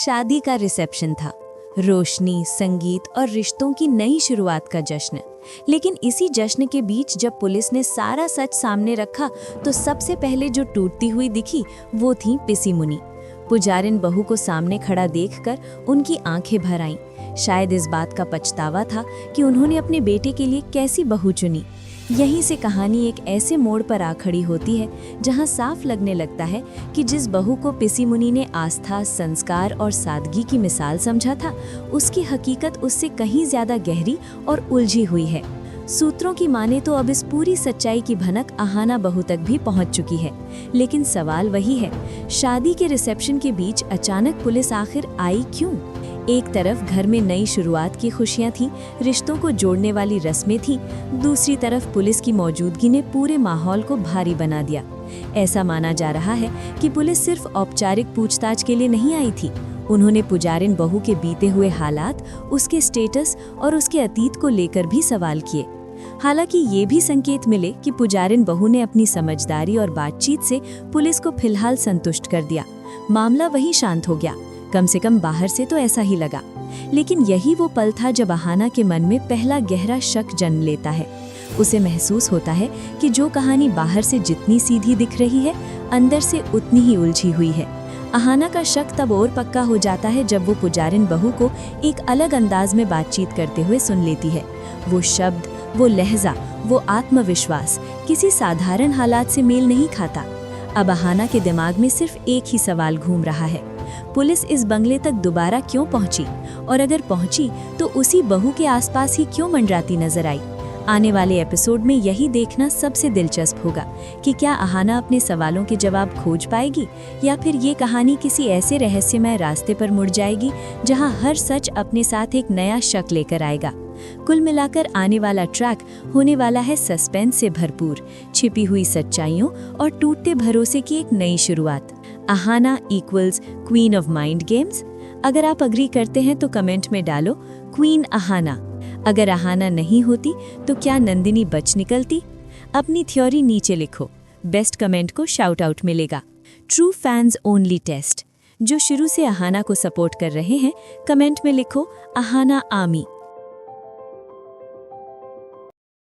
शादी का रिसेप्शन था। रोशनी, संगीत और रिश्तों की नई शुरुआत का जश्न। लेकिन इसी जश्न के बीच जब पुलिस ने सारा सच सामने रखा तो सबसे पहले जो टूटती हुई दिखी वो थी पिसी मुनी। पुजारिन बहू को सामने खड़ा देखकर उनकी आंखें भर आईं। शायद इस बात का पछतावा था कि उन्होंने अपने बेटे के लिए कैसी बहू चुनी। यहीं से कहानी एक ऐसे मोड़ पर आ खड़ी होती है जहां साफ लगने लगता है कि जिस बहू को पिसी मुनी ने आस्था, संस्कार और सादगी की मिसाल समझा था, उसकी हकीकत उससे कहीं ज्यादा गहरी और उलझी हुई है। सूत्रों की माने तो अब इस पूरी सच्चाई की भनक अहाना बहू तक भी पहुंच चुकी है। लेकिन सवाल वही है, शादी के रिसेप्शन के बीच अचानक पुलिस आखिर आई क्यों? एक तरफ घर में नई शुरुआत की खुशियां थीं, रिश्तों को जोड़ने वाली रस्में थीं, दूसरी तरफ पुलिस की मौजूदगी ने पूरे माहौल को भारी बना दिया। ऐसा माना जा रहा है कि पुलिस सिर्फ औपचारिक पूछताछ के लिए नहीं आई थी। उन्होंने पुजारिन बहू के बीते हुए हालात, उसके स्टेटस और उसके अतीत को लेकर भी सवाल किए। हालांकि ये भी संकेत मिले कि पुजारिन बहू ने अपनी समझदारी और बातचीत से पुलिस को फिलहाल संतुष्ट कर दिया। मामला वहीं शांत हो गया, कम से कम बाहर से तो ऐसा ही लगा। लेकिन यही वो पल था जब अहाना के मन में पहला गहरा शक जन्म लेता है। उसे महसूस होता है कि जो कहानी बाहर से जितनी सीधी दिख रही है, अंदर से उतनी ही उलझी हुई है। अहाना का शक तब और पक्का हो जाता है जब वो पुजारिन बहू को एक अलग अंदाज में बातचीत करते हुए सुन लेती है। वो शब्द, वो लहजा, वो आत्मविश्वास किसी साधारण हालात से मेल नहीं खाता। अब अहाना के दिमाग में सिर्फ एक ही सवाल घूम रहा है, पुलिस इस बंगले तक दोबारा क्यों पहुंची, और अगर पहुंची तो उसी बहू के आसपास ही क्यों मंडराती नजर आई। आने वाले एपिसोड में यही देखना सबसे दिलचस्प होगा कि क्या अहाना अपने सवालों के जवाब खोज पाएगी या फिर ये कहानी किसी ऐसे रहस्यमय रास्ते पर मुड़ जाएगी जहां हर सच अपने साथ एक नया शक लेकर आएगा। कुल मिलाकर आने वाला ट्रैक होने वाला है सस्पेंस से भरपूर, छिपी हुई सच्चाइयों और टूटते भरोसे की एक नई शुरुआत। Ahana equals queen of mind games. अगर आप अग्री करते हैं तो कमेंट में डालो क्वीन अहाना। अगर अहाना नहीं होती तो क्या नंदिनी बच निकलती? अपनी थ्योरी नीचे लिखो, बेस्ट कमेंट को शाउट आउट मिलेगा। True fans only test. जो शुरू से अहाना को सपोर्ट कर रहे हैं, कमेंट में लिखो अहाना आमी।